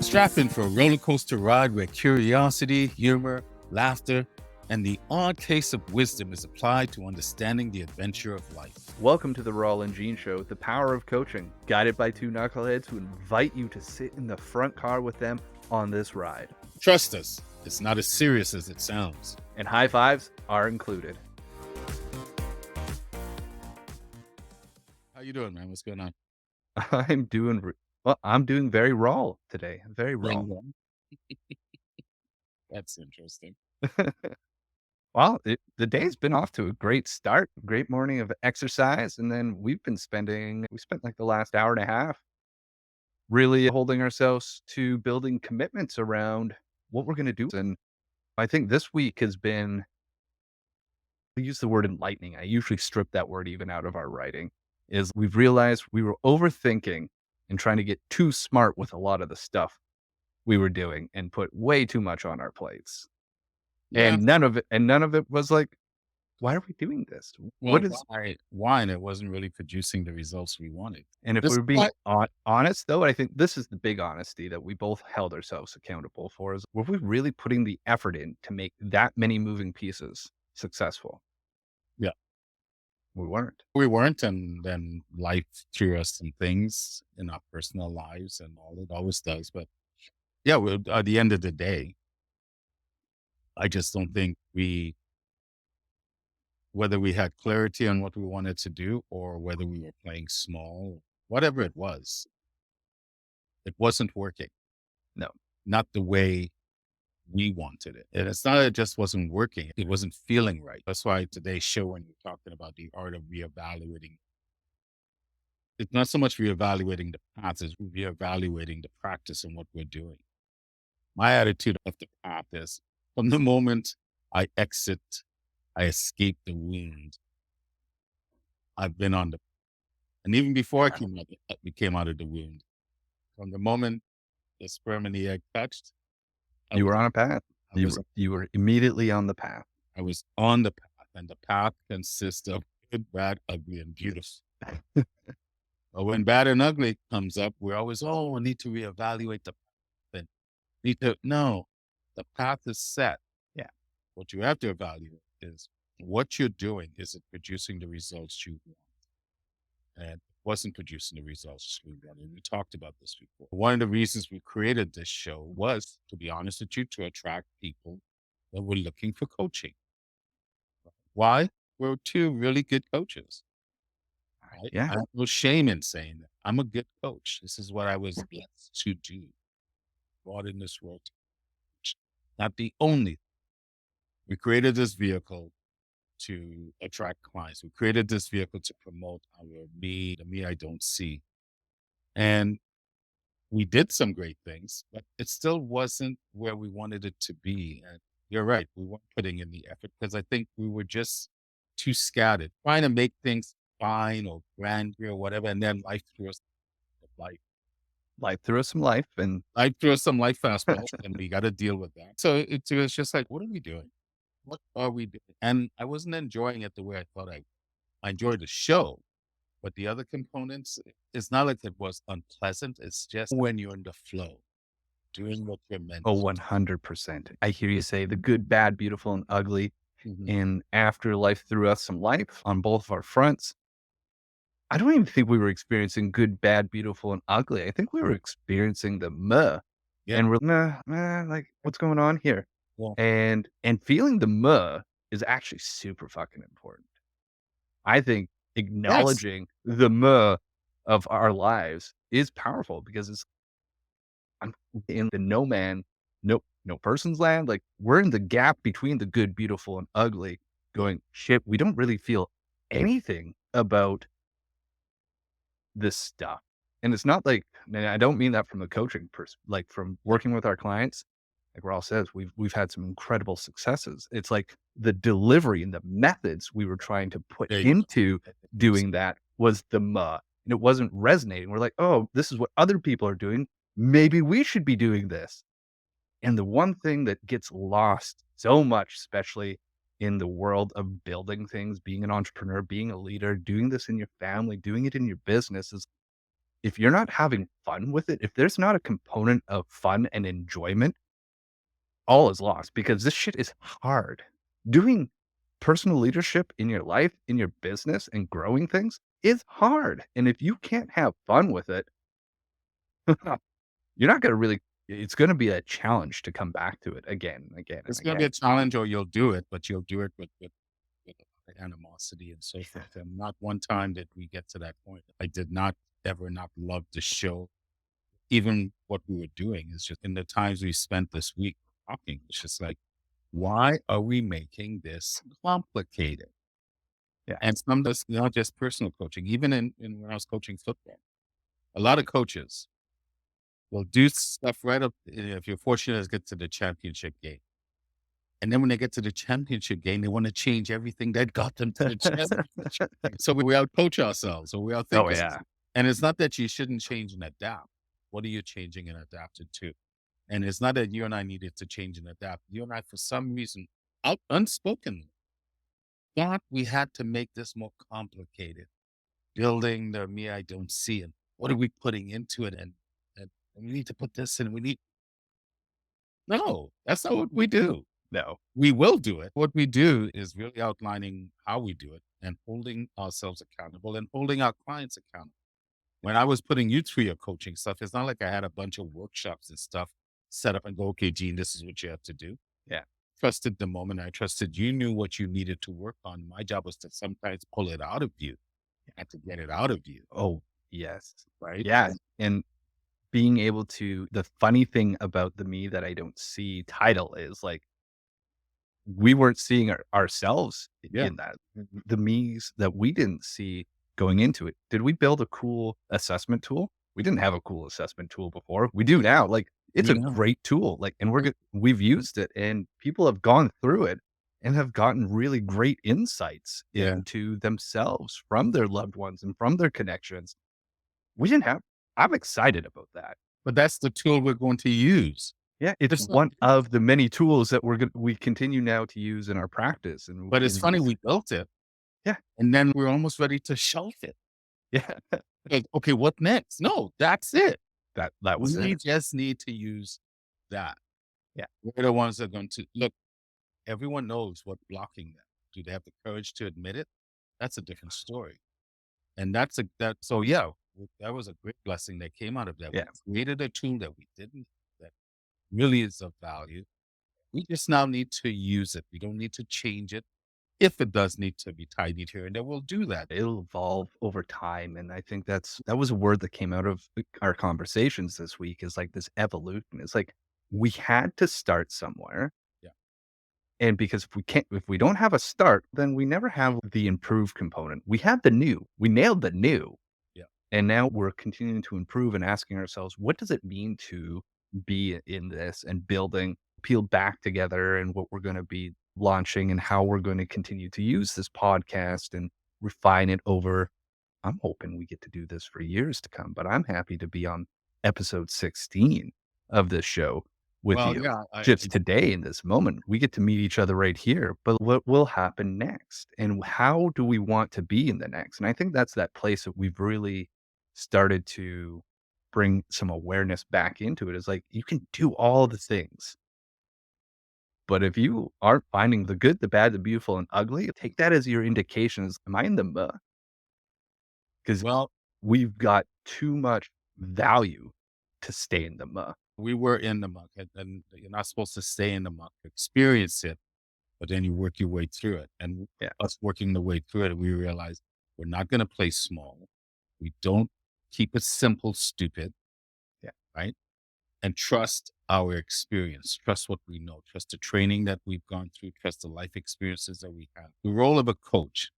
Strap in for a roller coaster ride where curiosity, humor, laughter, and the odd case of wisdom is applied to understanding the adventure of life. Welcome to the Rawle and James Show, the power of coaching, guided by two knuckleheads who invite you to sit in the front car with them on this ride. Trust us, it's not as serious as it sounds. And high fives are included. How you doing, man? What's going on? I'm doing very raw today. Very raw. That's interesting. Well, the day's been off to a great start. Great morning of exercise. And then we spent like the last hour and a half really holding ourselves to building commitments around what we're going to do. And I think this week has been, I use the word enlightening. I usually strip that word even out of our writing, is we've realized we were overthinking and trying to get too smart with a lot of the stuff we were doing and put way too much on our plates. Yeah. And none of it was like, why are we doing this? Well, why? And it wasn't really producing the results we wanted. And if we're being honest, though, I think this is the big honesty that we both held ourselves accountable for, is were we really putting the effort in to make that many moving pieces successful? Yeah. We weren't. And then life threw us some things in our personal lives, and all it always does. But yeah, at the end of the day, I just don't think whether we had clarity on what we wanted to do or whether we were playing small, whatever it wasn't working. No, not the way we wanted it. And it's not that it just wasn't working. It wasn't feeling right. That's why today's show, when you're talking about the art of reevaluating, it's not so much reevaluating the path, it's reevaluating the practice and what we're doing. My attitude of the path is, from the moment I escape the wound, I've been on the, and even before we came out of the wound, from the moment the sperm and the egg touched, you were on a path. You were immediately on the path. I was on the path, and the path consists of good, bad, ugly, and beautiful. But when bad and ugly comes up, we're always, we need to reevaluate the path. No, the path is set. Yeah. What you have to evaluate is what you're doing. Is it producing the results you want? And it wasn't producing the results we wanted. We talked about this before. One of the reasons we created this show was, to be honest with you, to attract people that were looking for coaching. Why? We're two really good coaches. Right? Yeah. I have no shame in saying that. I'm a good coach. This is what I was blessed to do. Brought in this world to coach. Not the only thing. We created this vehicle to attract clients. We created this vehicle to promote the me I don't see. And we did some great things, but it still wasn't where we wanted it to be. And you're right, we weren't putting in the effort because I think we were just too scattered, trying to make things fine or grand or whatever. And then life threw us some life, and life threw us some life fastballs, and we got to deal with that. So it was just like, what are we doing? What are we doing? And I wasn't enjoying it the way I thought I enjoyed the show, but the other components, it's not like it was unpleasant. It's just when you're in the flow, doing what you're meant to. 100%. I hear you say the good, bad, beautiful, and ugly. Mm-hmm. And after life threw us some life on both of our fronts, I don't even think we were experiencing good, bad, beautiful, and ugly. I think we were experiencing the meh. Yeah. And we're like, what's going on here? Yeah. And feeling the meh is actually super fucking important. I think acknowledging the meh of our lives is powerful, because I'm in the no person's land. Like, we're in the gap between the good, beautiful, and ugly, going, shit, we don't really feel anything about this stuff. And it's not like, and I don't mean that from a coaching like from working with our clients, like Rawle says, we've had some incredible successes. It's like the delivery and the methods we were trying to put into doing that was the and it wasn't resonating. We're like, oh, this is what other people are doing. Maybe we should be doing this. And the one thing that gets lost so much, especially in the world of building things, being an entrepreneur, being a leader, doing this in your family, doing it in your business, is if you're not having fun with it, if there's not a component of fun and enjoyment, all is lost because this shit is hard. Doing personal leadership in your life, in your business, and growing things is hard. And if you can't have fun with it, you're not going to really, it's going to be a challenge to come back to it again, and again, and It's gonna be again. a challenge or you'll do it, but you'll do it with a lot of animosity and so forth. And not one time did we get to that point. I did not ever not love the show. Even what we were doing is just in the times we spent this week talking, it's just like, why are we making this complicated? Yeah. And some of this, not just personal coaching, even in when I was coaching football, a lot of coaches will do stuff right up. If you're fortunate to get to the championship game. And then when they get to the championship game, they want to change everything that got them to the championship. So we outcoach ourselves, or we Oh, outthink it. yeah. And it's not that you shouldn't change and adapt. What are you changing and adapting to? And it's not that you and I needed to change and adapt. You and I, for some reason, unspokenly, thought we had to make this more complicated. Building the me I don't see, and what are we putting into it? And we need to put this in. We need no, that's not what we do. No. We will do it. What we do is really outlining how we do it and holding ourselves accountable and holding our clients accountable. When I was putting you through your coaching stuff, it's not like I had a bunch of workshops and stuff set up and go, okay, Gene, this is what you have to do. Yeah. Trusted the moment. I trusted you knew what you needed to work on. My job was to sometimes pull it out of you. You had to get it out of you, Oh, yes. right? Yeah. And being able to, the funny thing about the me that I don't see title is like, we weren't seeing ourselves Yeah. in that. The me's that we didn't see going into it. Did we build a cool assessment tool? We didn't have a cool assessment tool before. We do now. Like it's You a know, great tool. Like, and we've used it, and people have gone through it and have gotten really great insights yeah. into themselves from their loved ones and from their connections. We didn't have. I'm excited about that. But that's the tool we're going to use. Yeah, it's It's not, one of the many tools that we continue now to use in our practice, and but it's in funny, these. we built it Yeah, and then we're almost ready to shelf it. yeah, Like, okay, what next? No, that's it. that was We it. just need to use that. Yeah, We're the ones that are going to look, everyone knows what's blocking them. Do they have the courage to admit it? That's a different story. And so yeah, that was a great blessing that came out of that. yeah. We created a tool that we didn't, that really is of value. We just now need to use it. We don't need to change it. If it does need to be tidied here and there, we'll do that. It'll evolve over time, and I think that was a word that came out of our conversations this week is like this evolution. It's like we had to start somewhere, Yeah. and because if we don't have a start, then we never have the improved component. We had the new, we nailed the new, Yeah. and now we're continuing to improve and asking ourselves, what does it mean to be in this and building, peel back together and what we're going to be launching and how we're going to continue to use this podcast and refine it over. I'm hoping we get to do this for years to come, but I'm happy to be on episode 16 of this show with Well, you. yeah, Just today in this moment, we get to meet each other right here. But what will happen next? And how do we want to be in the next? And I think that's that place that we've really started to bring some awareness back into it. Is like you can do all the things, but if you aren't finding the good, the bad, the beautiful, and ugly, take that as your indications. Am I in the muck? Because well, we've got too much value to stay in the muck. we were in the muck, and you're not supposed to stay in the muck. Experience it, but then you work your way through it. And Yeah. us working the way through it, we realized we're not going to play small. We don't keep it simple, stupid, Yeah. right? And trust our experience, trust what we know, trust the training that we've gone through, trust the life experiences that we have. The role of a coach,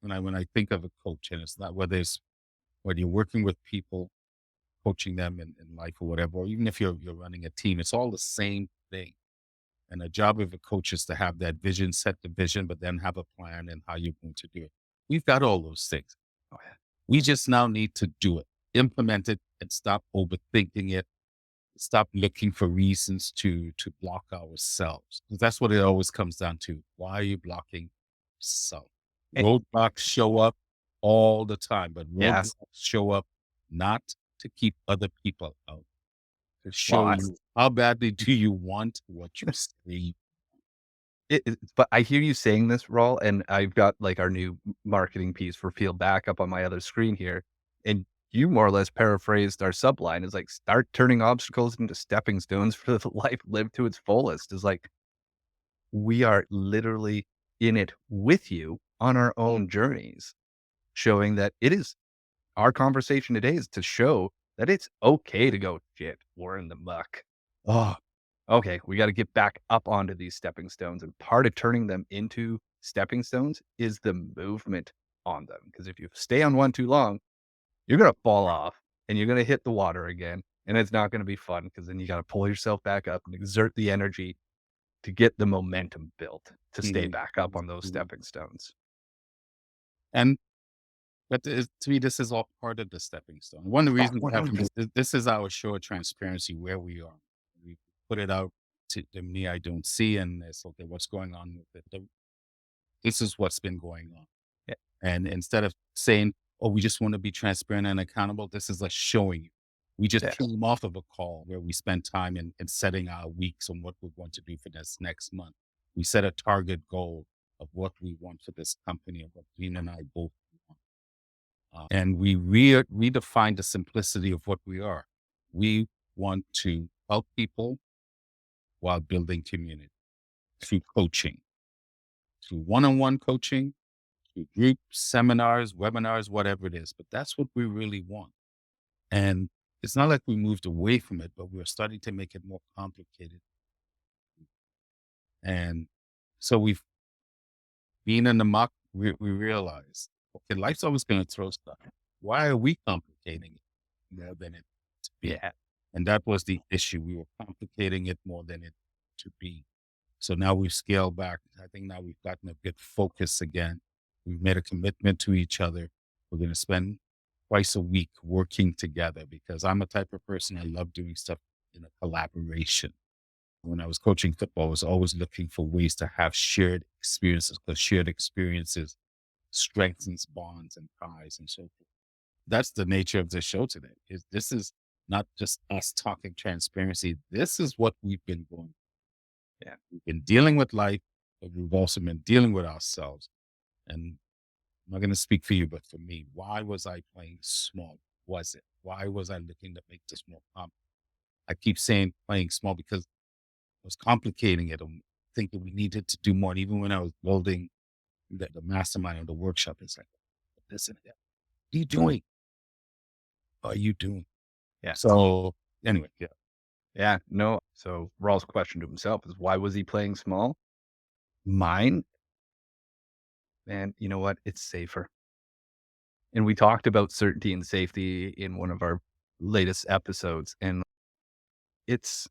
when I think of a coach, and it's not whether you're working with people, coaching them in life or whatever, or even if you're running a team, it's all the same thing. And the job of a coach is to have that vision, set the vision, but then have a plan and how you're going to do it. We've got all those things. Oh, yeah. We just now need to do it, implement it, and stop overthinking it. Stop looking for reasons to block ourselves. 'Cause that's what it always comes down to. Why are you blocking yourself? Eh, Roadblocks show up all the time, but yeah. roadblocks show up not to keep other people out, to Well, show you how badly do you want what you say. but I hear you saying this, Rawl, and I've got like our new marketing piece for Feel Back up on my other screen here. And you more or less paraphrased our subline is like, start turning obstacles into stepping stones for the life lived to its fullest. Is like, we are literally in it with you on our own journeys, showing that it is our conversation today is to show that it's okay to go, shit, we're in the muck. Oh, okay, we got to get back up onto these stepping stones. And part of turning them into stepping stones is the movement on them. Because if you stay on one too long, you're going to fall off and you're going to hit the water again. And it's not going to be fun because then you got to pull yourself back up and exert the energy to get the momentum built to stay Mhm. back up on those stepping stones. And but to me, this is all part of the stepping stone. One of the Oh, reasons we have 100%. this is our show of transparency where we are. We put it out to the me I don't see, and it's okay. What's going on with it? This is what's been going on. Yeah. And instead of saying, "Oh, we just want to be transparent and accountable," this is us showing you. We just Yeah. came off of a call where we spent time in setting our weeks on what we want to do for this next month. We set a target goal of what we want for this company, of what Gene and I both want. And we redefine the simplicity of what we are. We want to help people while building community through coaching, through one-on-one coaching, through groups, seminars, webinars, whatever it is. But that's what we really want. And it's not like we moved away from it, but we're starting to make it more complicated. And so we've been in the muck, we realize, okay, life's always going to throw stuff. Why are we complicating it more than it to be? Yeah. And that was the issue. We were complicating it more than it to be. So now we've scaled back. I think now we've gotten a good focus again. We've made a commitment to each other. We're going to spend twice a week working together because I'm a type of person I love doing stuff in a collaboration. When I was coaching football, I was always looking for ways to have shared experiences because shared experiences strengthens bonds and ties and so forth. That's the nature of the show today. Is this is not just us talking transparency. This is what we've been going. Yeah. We've been dealing with life, but we've also been dealing with ourselves. And I'm not going to speak for you, but for me, why was I playing small? Was it? Why was I looking to make this more complex? I keep saying playing small because I was complicating it. I'm thinking we needed to do more. And even when I was building the mastermind or the workshop, it's like, this and that. What are you doing? What are you doing? Yeah. So anyway, yeah. Yeah. No. So Rawls' question to himself is, why was he playing small? Mine, man, you know what? It's safer. And we talked about certainty and safety in one of our latest episodes. And it's,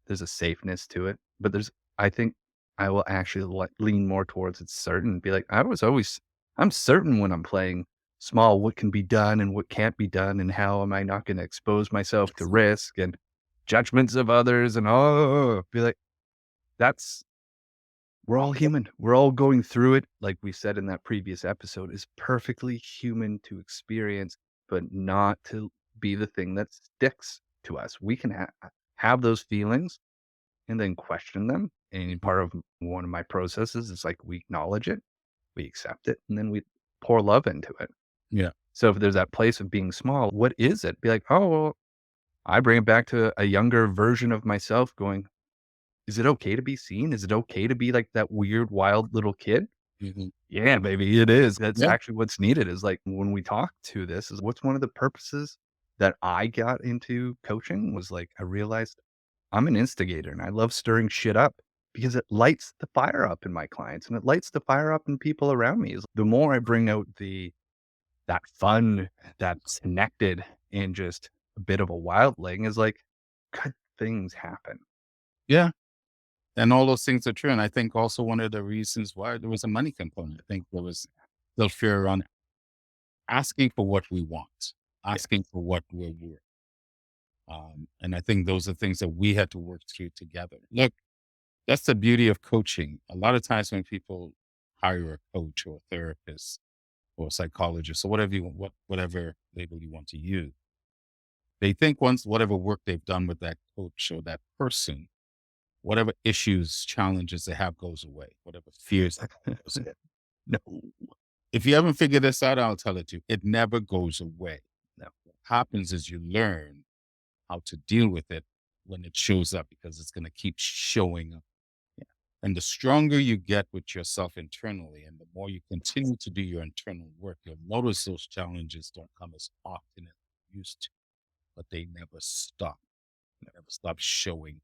there's a safeness to it, but I think I will actually lean more towards it's certain, be like, I'm certain when I'm playing small, what can be done and what can't be done. And how am I not going to expose myself to risk and judgments of others? And be like, that's, we're all human. We're all going through it. Like we said in that previous episode, is perfectly human to experience, but not to be the thing that sticks to us. We can have those feelings and then question them. And part of one of my processes is like, we acknowledge it, we accept it, and then we pour love into it. Yeah. So if there's that place of being small, what is it? Be like, oh, well, I bring it back to a younger version of myself going, is it okay to be seen? Is it okay to be like that weird, wild little kid? Mhm. Yeah, baby, it is. That's Yeah. actually what's needed is like when we talk to this is what's one of the purposes that I got into coaching was like, I realized I'm an instigator and I love stirring shit up because it lights the fire up in my clients and it lights the fire up in people around me. Is the more I bring out that fun, that's connected and just a bit of a wildling is like good things happen. Yeah. And all those things are true. And I think also one of the reasons why there was a money component. I think there was still fear around asking for what we want, Yeah. asking for what we're worth. And I think those are things that we had to work through together. Look, that's the beauty of coaching. A lot of times when people hire a coach or a therapist or psychologists or whatever whatever label you want to use. They think once whatever work they've done with that coach or that person, whatever issues, challenges they have goes away, whatever fears they have goes away. No. If you haven't figured this out, I'll tell it to you. It never goes away. No. What happens is you learn how to deal with it when it shows up because it's going to keep showing up. Yeah. And the stronger you get with yourself internally and the more you continue to do your internal work, you'll notice those challenges don't come as often as they used to, but they never stop. They never stop showing.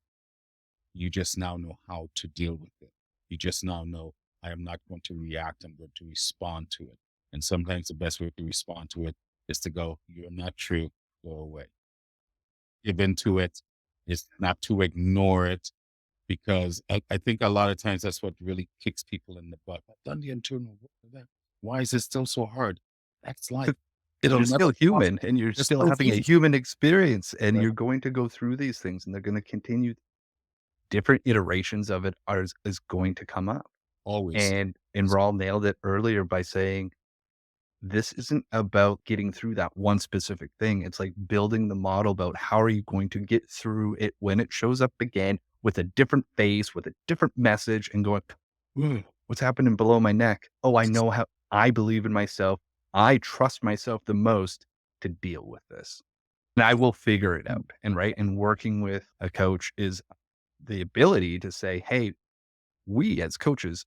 You just now know how to deal with it. You just now know I am not going to react, I'm going to respond to it. And sometimes the best way to respond to it is to go, you're not true, go away. Give into it. It's not to ignore it because I think a lot of times that's what really kicks people in the butt. I've done the internal work for that. Why is it still so hard? That's life. 'Cause It'll you're never still stop. human and you're You're still still having a human. human experience, and Right. you're going to go through these things, and they're gonna continue. Different iterations of it is going to come up. Always. And Rawl nailed it earlier by saying, this isn't about getting through that one specific thing. It's like building the model about how are you going to get through it when it shows up again with a different face, with a different message, and going, "Ugh, what's happening below my neck? Oh, I know how I believe in myself. I trust myself the most to deal with this. And I will figure it out." And right. And working with a coach is the ability to say, hey, we as coaches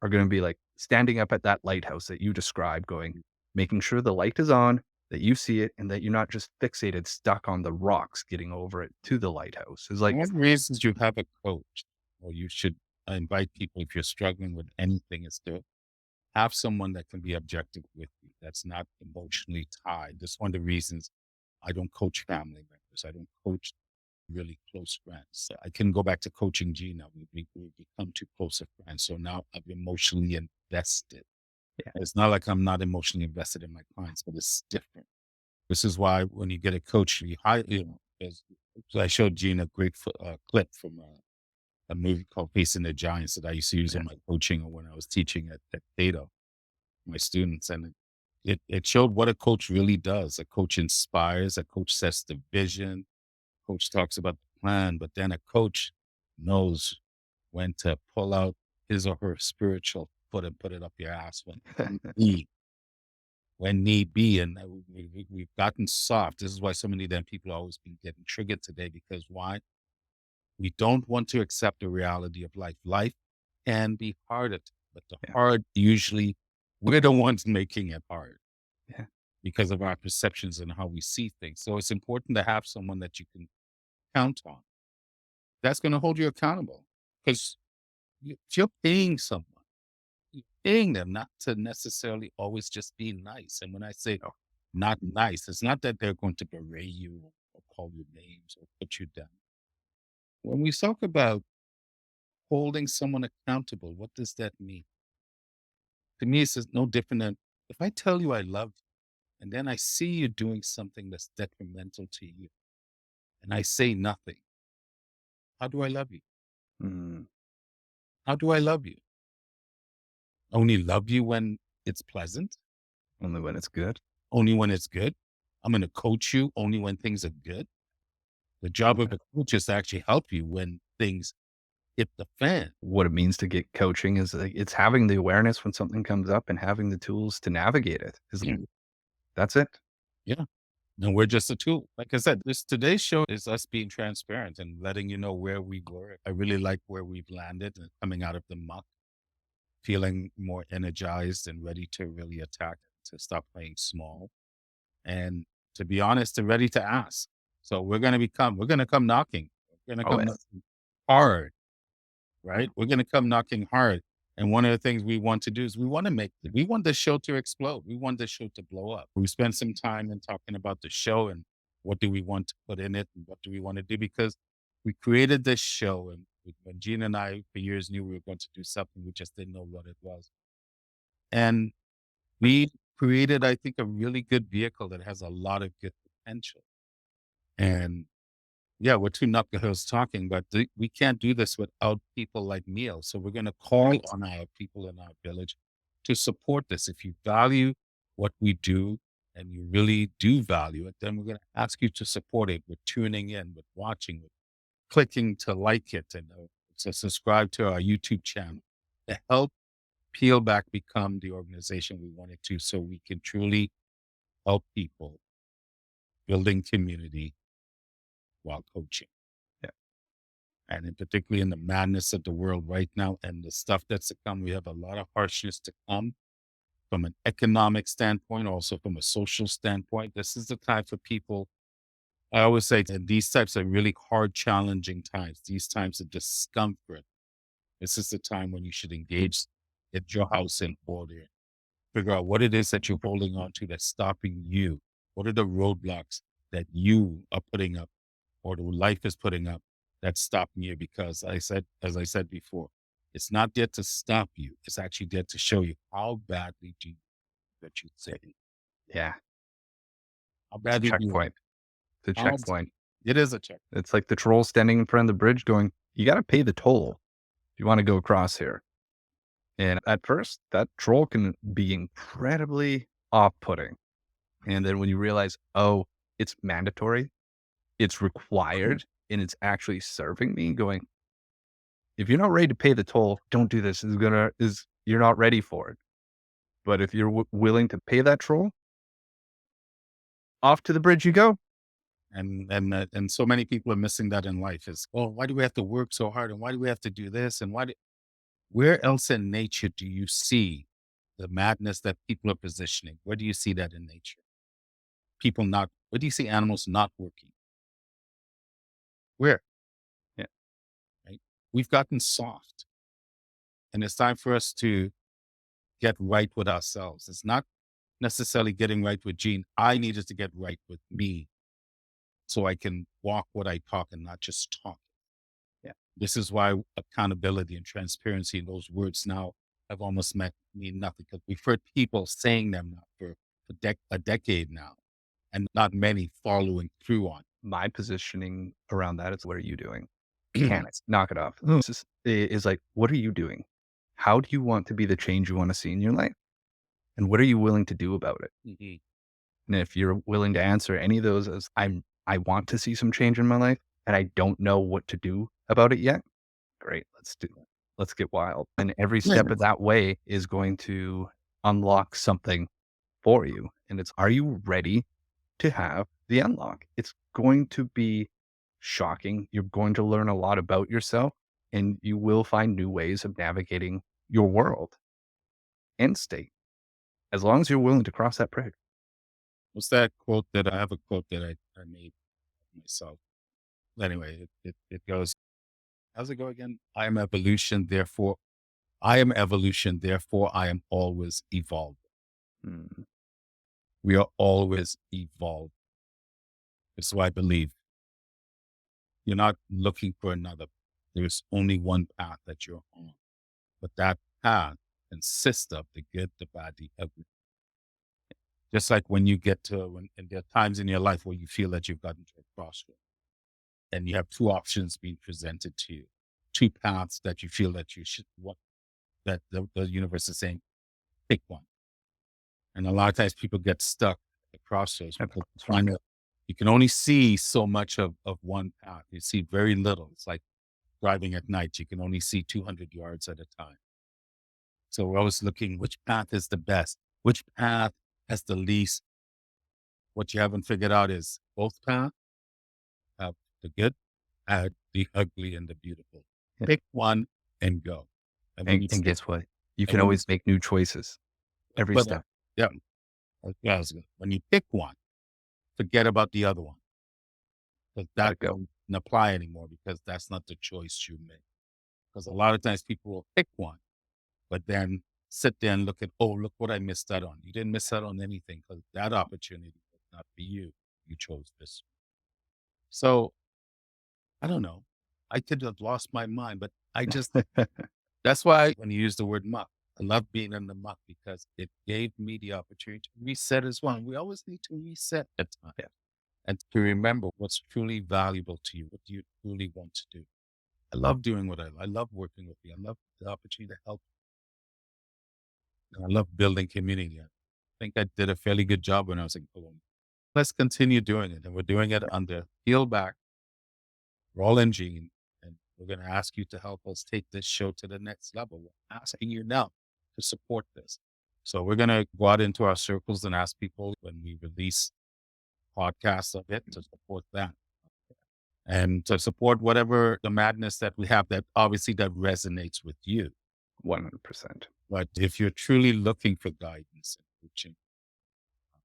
are going to be like standing up at that lighthouse that you described, going, making sure the light is on, that you see it, and that you're not just fixated, stuck on the rocks, getting over it to the lighthouse. It's like, One of the reasons you have a coach, or you should invite people if you're struggling with anything, is to have someone that can be objective with you, that's not emotionally tied. That's one of the reasons I don't coach family members. I don't coach really close friends. I can go back to coaching Gina. We've become too close of friends. So now I'm emotionally invested. yeah, It's not like I'm not emotionally invested in my clients, but it's different. This is why when you get a coach, you hire, so I showed Gina a great clip from a movie called Facing the Giants that I used to use yeah, in my coaching or when I was teaching at Theta, my students. And it showed what a coach really does. A coach inspires, a coach sets the vision, coach talks about the plan, but then a coach knows when to pull out his or her spiritual foot and put it up your ass need when need be. And we've gotten soft. This is why so many damn people are always been getting triggered today because why? We don't want to accept the reality of life. Life can be harder, but the yeah, hard usually we're the ones making it hard yeah, because of our perceptions and how we see things. So it's important to have someone that you can count on. That's going to hold you accountable because if you're paying someone, you're paying them not to necessarily always just be nice. And when I say no, not nice, it's not that they're going to berate you or call you names or put you down. When we talk about holding someone accountable, what does that mean? To me, it's just no different than if I tell you I love you and then I see you doing something that's detrimental to you and I say nothing. How do I love you? mm, How do I love you? Only love you when it's pleasant, only when it's good. only when it's good. I'm going to coach you only when things are good. The job of Yeah. a coach is to actually help you when things hit the fan. What it means to get coaching is like, it's having the awareness when something comes up and having the tools to navigate it. Yeah. That's it. Yeah. And we're just a tool. Like I said, this today's show is us being transparent and letting you know where we were. I really like where we've landed and coming out of the muck, feeling more energized and ready to really attack, to stop playing small. And to be honest, they're ready to ask. So we're going to come knocking. We're going to Oh, come yeah. knocking hard, right? We're going to come knocking hard. And one of the things we want to do is we want the show to explode. We want the show to blow up. We spend some time in talking about the show and what do we want to put in it and what do we want to do because we created this show and when Gina and I for years knew we were going to do something, we just didn't know what it was. And we created, I think, a really good vehicle that has a lot of good potential. And yeah, we're two knuckleheads talking, but we can't do this without people like Neil. So we're going to call on our people in our village to support this. If you value what we do and you really do value it, then we're going to ask you to support it with tuning in, with watching, with clicking to like it and to subscribe to our YouTube channel to help Peel Back become the organization we want it to so we can truly help people building community while coaching. Yeah. And in particularly in the madness of the world right now and the stuff that's to come, we have a lot of harshness to come from an economic standpoint, also from a social standpoint. This is the time for people. I always say in these types of really hard, challenging times, these times of discomfort, this is the time when you should engage, get your house in order, figure out what it is that you're holding on to that's stopping you. What are the roadblocks that you are putting up or the life is putting up that's stopping you? Because as I said before, it's not there to stop you. It's actually there to show you how badly do you that you say, Yeah. how It's a badly do you want checkpoint. It's a how checkpoint. it is a check. It's like the troll standing in front of the bridge going, "You gotta pay the toll if you wanna go across here." And at first, that troll can be incredibly off-putting. And then when you realize, "Oh, it's mandatory, it's required, and it's actually serving me," going, "If you're not ready to pay the toll, don't do this. You're not ready for it. But if you're willing to pay that troll, off to the bridge you go." And so many people are missing that in life is, oh, why do we have to work so hard? And why do we have to do this? And where else in nature do you see the madness that people are positioning? Where do you see that in nature? Where do you see animals not working? Where? Yeah. Right? We've gotten soft and it's time for us to get right with ourselves. It's not necessarily getting right with Gene. I needed to get right with me so I can walk what I talk and not just talk. Yeah. This is why accountability and transparency, those words now have almost mean nothing because we've heard people saying them now for a decade now and not many following through on. My positioning around that is, "What are you doing? it. Mechanics, knock it off." This is like, "What are you doing? How do you want to be the change you wanna see in your life? And what are you willing to do about it?" Mhm. And if you're willing to answer any of those as, I want to see some change in my life, and I don't know what to do about it yet," great, let's do it. Let's get wild. And every Yeah. step of that way is going to unlock something for you. And it's, are you ready to have the unlock? It's going to be shocking. You're going to learn a lot about yourself, and you will find new ways of navigating your world and state, as long as you're willing to cross that bridge. What's that quote that I have a quote that I made myself. Anyway, it goes, how's it go again? I am evolution, therefore I am always evolved. Mm, We are always evolved. It's why I believe you're not looking for another. There's only one path that you're on. But that path consists of the good, the bad, the ugly. Just like when you get to and there are times in your life where you feel that you've gotten to a crossroad and you have two options being presented to you, two paths that you feel that you should what that the universe is saying, pick one. And a lot of times people get stuck at the crossroads at the because crossroads. you can only see so much of one path. You see very little. It's like driving at night. You can only see 200 yards at a time. So we're always looking which path is the best, which path has the least. What you haven't figured out is both paths have the good, the ugly, and the beautiful. Yeah. Pick one and go. And when you And see, guess what? You and can when you, always make new choices every but step. yeah, yeah, when you pick one, forget about the other one because Let that it go. doesn't apply anymore because that's not the choice you make. Because a lot of times people will pick one, but then sit there and look at, oh, look what I missed out on. You didn't miss out on anything because that opportunity was not for you. You chose this. So I don't know. I could have lost my mind, but that's why when you use the word muck, I love being in the muck because it gave me the opportunity to reset as well. And we always need to reset at times Yeah. and to remember what's truly valuable to you. What do you truly want to do? I love doing I love working with you. I love the opportunity to help. And I love building community. think I did a fairly good job when I was in Colombia. Let's continue doing it. And we're doing it under Peel Back, Rawle and Gene. And we're going to ask you to help us take this show to the next level. We're asking you now to support this. So we're going to go out into our circles and ask people when we release podcasts of it to support that and to support whatever the madness that we have that obviously that resonates with you. 100%. But if you're truly looking for guidance and coaching,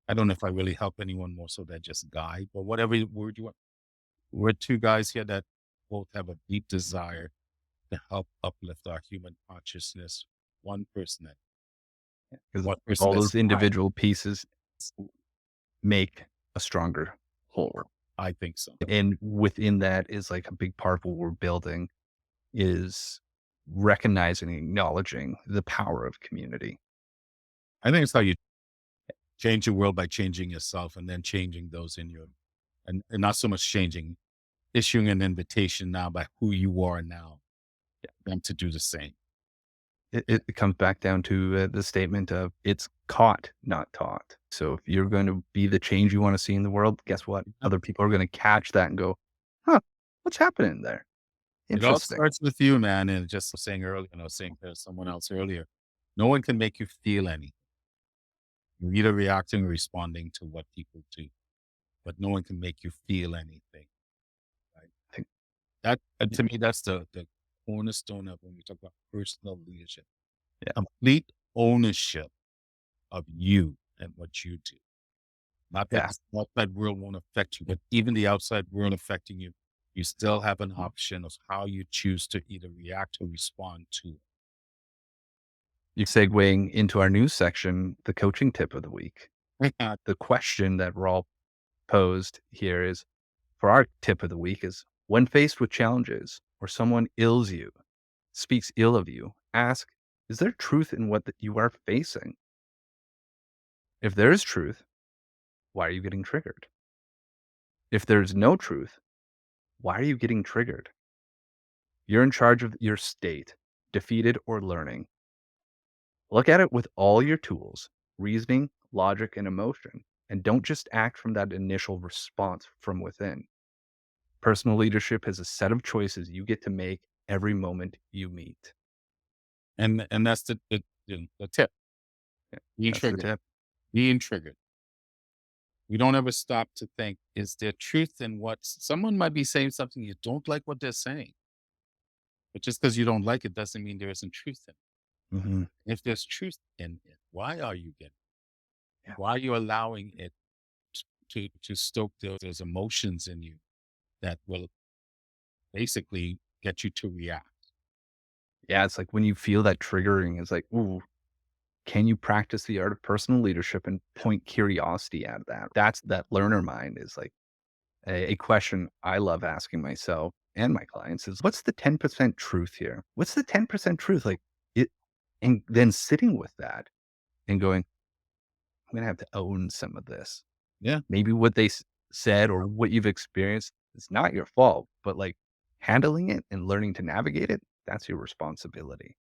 I don't know if I really help anyone more so than just guide, but whatever word you want. We're two guys here that both have a deep desire to help uplift our human consciousness, one person at Because one person all at those a time. individual pieces make a stronger whole. I think so. And within that is like a big part of what we're building is recognizing and acknowledging the power of community. I think it's how you change the world by changing yourself and then changing those in your, and not so much changing, issuing an invitation now by who you are now, them to do the same. It comes back down to the statement of it's caught, not taught. So if you're going to be the change you want to see in the world, guess what? Yeah. Other people are going to catch that and go, huh, what's happening there? It all Interesting. starts with you, man. And just saying earlier, I was saying to someone else earlier, no one can make you feel anything. You're either reacting or responding to what people do, but no one can make you feel anything. Right? I think, That to me, that's the cornerstone of when we talk about personal leadership. yeah, Complete ownership of you and what you do. Not that yeah. the outside world won't affect you, but even the outside world affecting you, you still have an option of how you choose to either react or respond to You're segueing into our news section, the coaching tip of the week. it. The question that Rawl posed here is for our tip of the week is when faced with challenges or someone ills you, speaks ill of you, ask, is there truth in what that you are facing? If there is truth, why are you getting triggered? If there's no truth, why are you getting triggered? You're in charge of your state, defeated or learning. Look at it with all your tools, reasoning, logic, and emotion, and don't just act from that initial response from within. Personal leadership is a set of choices you get to make every moment you meet. And that's the tip. Yeah, Being that's the triggered. tip. Being triggered. We don't ever stop to think, is there truth in what someone might be saying something you don't like what they're saying? But just because you don't like it doesn't mean there isn't truth in it. Mhm. If there's truth in it, why are you getting Yeah. why are you allowing it to stoke those emotions in you that will basically get you to react? Yeah, it's like when you feel that triggering, it's like, ooh, can you practice the art of personal leadership and point curiosity at that? That's that learner mind is like a question I love asking myself and my clients is what's the 10% truth here? What's the 10% truth? Like it, and then sitting with that and going, I'm going to have to own some of this. Yeah. Maybe what they said or what you've experienced is not your fault, but like handling it and learning to navigate it, that's your responsibility.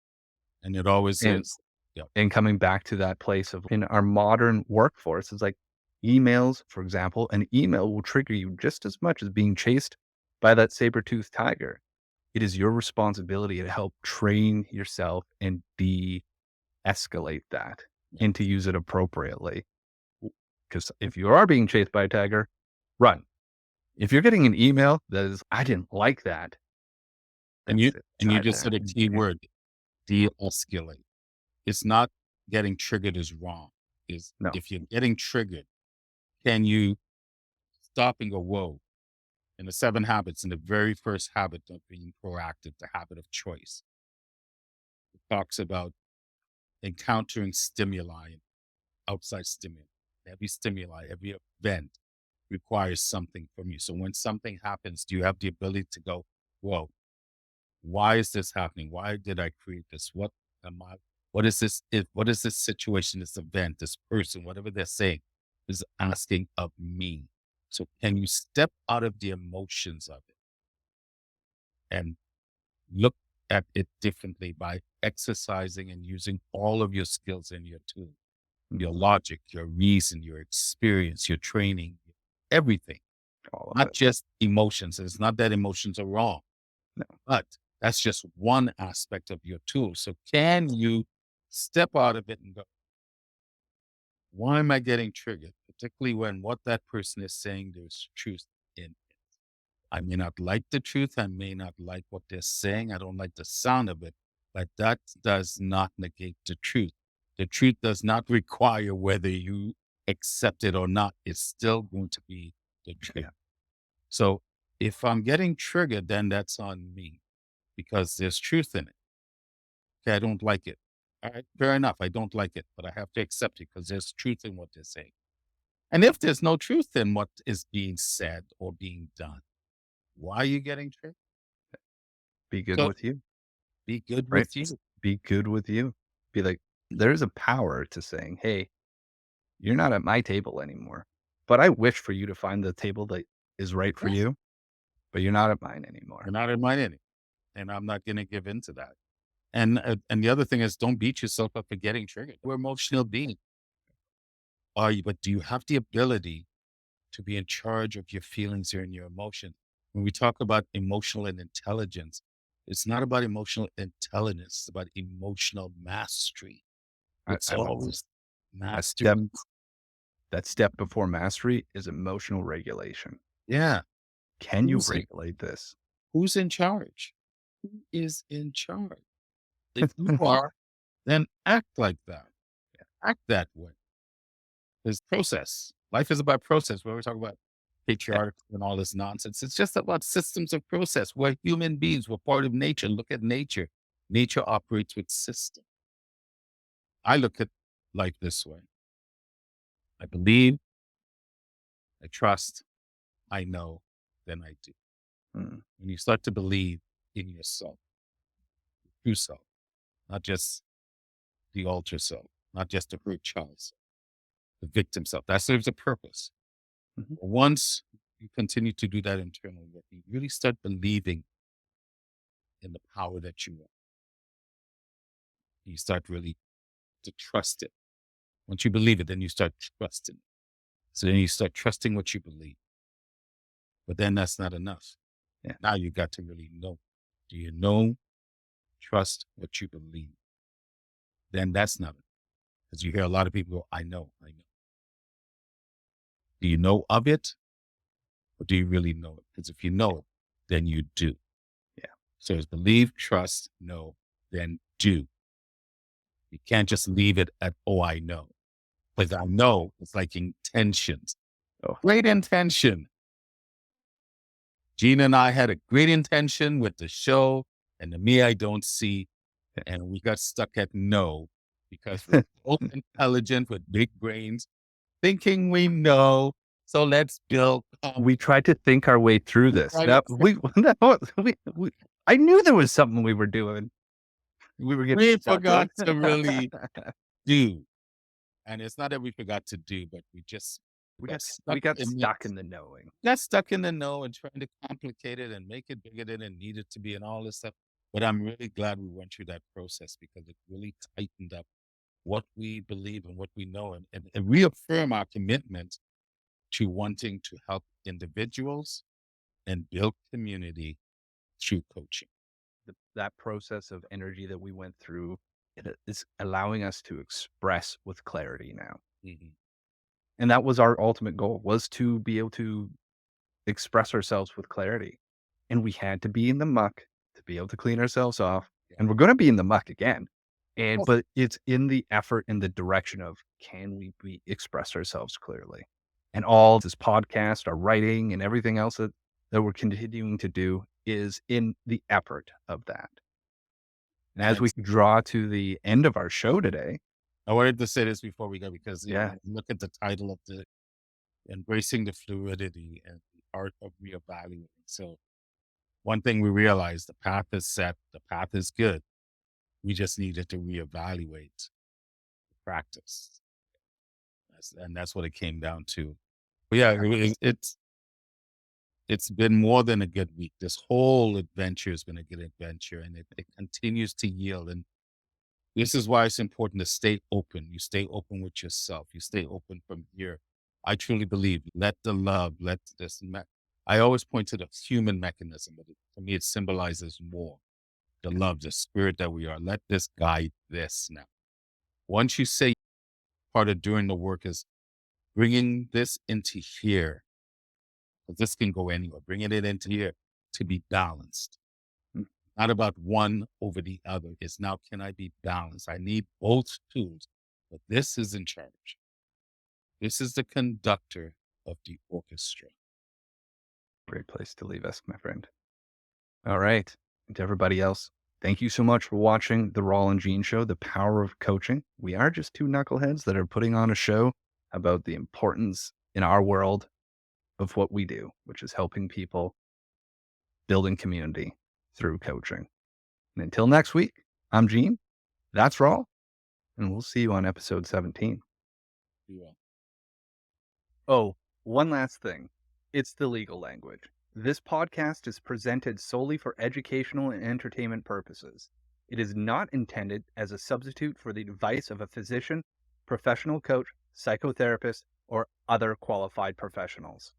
And it always And is. Yeah. and coming back to that place of in our modern workforce, it's like emails, for example, an email will trigger you just as much as being chased by that saber-toothed tiger. It is your responsibility to help train yourself and de-escalate that Yeah. and to use it appropriately. Because if you are being chased by a tiger, run. If you're getting an email that is, I didn't like that, And that's you it. It's and you right just there. said a key word, de-escalate. It's not getting triggered is wrong. Is No. if you're getting triggered, can you stop and go, whoa? In the 7 habits, in the very first habit of being proactive, the habit of choice, it talks about encountering stimuli, outside stimuli. Every stimuli, every event requires something from you. So when something happens, do you have the ability to go, whoa, why is this happening? Why did I create this? What am I? What is this? What is this situation, this event, this person, whatever they're saying is asking of me? So can you step out of the emotions of it and look at it differently by exercising and using all of your skills and your tools? your logic, your reason, your experience, your training, everything, all of not it. just emotions. It's not that emotions are wrong, No. but that's just one aspect of your tool. So can you step out of it and go, why am I getting triggered? Particularly when what that person is saying, there's truth in it. I may not like the truth. I may not like what they're saying. I don't like the sound of it, but that does not negate the truth. The truth does not require whether you accept it or not. It's still going to be the truth. Yeah. So if I'm getting triggered, then that's on me because there's truth in it. Okay, I don't like it. All right, fair enough. I don't like it, but I have to accept it because there's truth in what they're saying. And if there's no truth in what is being said or being done, why are you getting triggered? Be good So with you, be good right? with you. Be good with you. Be like, there's a power to saying, "Hey, you're not at my table anymore, but I wish for you to find the table that is right for Yeah. you, but you're not at mine anymore." You're not in my inning, and I'm not going to give in to that. And the other thing is, don't beat yourself up for getting triggered. We're emotional beings. Are you? But do you have the ability to be in charge of your feelings and your emotions? When we talk about emotional and intelligence, it's not about emotional intelligence. It's about emotional mastery. It's I love always that step. mastery. That step before mastery is emotional regulation. Yeah. Can you Who's in, regulate this? who's in charge? Who is in charge? If you are, then act like that. Act that way. There's process. Life is about process. When we talk about Yeah. patriarchs and all this nonsense, it's just about systems of process. We're human beings. We're part of nature. Look at nature. Nature operates with systems. I look at life this way. I believe, I trust, I know, then I do. Mm, When you start to believe in yourself, true self, not just the alter self, not just the hurt child self, the victim self, that serves a purpose. mhm. Once you continue to do that internal work, you really start believing in the power that you want. You start really to trust it. Once you believe it, then you start trusting. So then you start trusting what you believe. But then that's not enough. Yeah. Now you got to really know. Do you know, trust what you believe? Then that's not it. Because you hear a lot of people go, I know, I know. Do you know of it? Or do you really know it? Because if you know it, then you do. Yeah. So it's believe, trust, know, then do. You can't just leave it at, oh, I know. Because I know it's like intentions. Oh, Great intention. Gina and I had a great intention with the show, and the me I don't see, and we got stuck at no because we're both intelligent with big brains, thinking we know. So let's build. we tried to think our way through this. Right? That we that was we I knew there was something we were doing. We were getting We stuck. forgot to really do, and it's not that we forgot to do, but we just got stuck We got in the stuck in the knowing. got stuck in the know and trying to complicate it and make it bigger than it needed to be and all this stuff. But I'm really glad we went through that process because it really tightened up what we believe and what we know and reaffirm our commitment to wanting to help individuals and build community through coaching. That process of energy that we went through, it is allowing us to express with clarity now. Mhm. And that was our ultimate goal, was to be able to express ourselves with clarity. And we had to be in the muck to be able to clean ourselves off. Yeah. And we're going to be in the muck again. And Oh, but it's in the effort in the direction of, can we express ourselves clearly? And all this podcast, our writing, and everything else that we're continuing to do is in the effort of that. And and as we it's, draw to the end of our show today, I wanted to say this before we go because yeah, look at the title of the embracing the fluidity and the art of reevaluating. So one thing we realized, the path is set, the path is good. We just needed to reevaluate the practice. And that's what it came down to. But yeah, it's been more than a good week. This whole adventure has been a good adventure and it continues to yield. And, This is why it's important to stay open. You stay open with yourself. You stay open from here. I truly believe let the love, let this. I always point to the human mechanism, but to me, it symbolizes more the love, the spirit that we are. Let this guide this now. Once you say part of doing the work is bringing this into here, because this can go anywhere, bringing it into here to be balanced. Mm. Not about one over the other. It's now, can I be balanced? I need both tools, but this is in charge. This is the conductor of the orchestra. Great place to leave us, my friend. All right. And to everybody else, thank you so much for watching the Rawle and Gene Show, The Power of Coaching. We are just two knuckleheads that are putting on a show about the importance in our world of what we do, which is helping people building community through coaching. And until next week, I'm Gene. That's Rawle. And we'll see you on episode 17. Yeah. Oh, one last thing. It's the legal language. This podcast is presented solely for educational and entertainment purposes. It is not intended as a substitute for the advice of a physician, professional coach, psychotherapist, or other qualified professionals.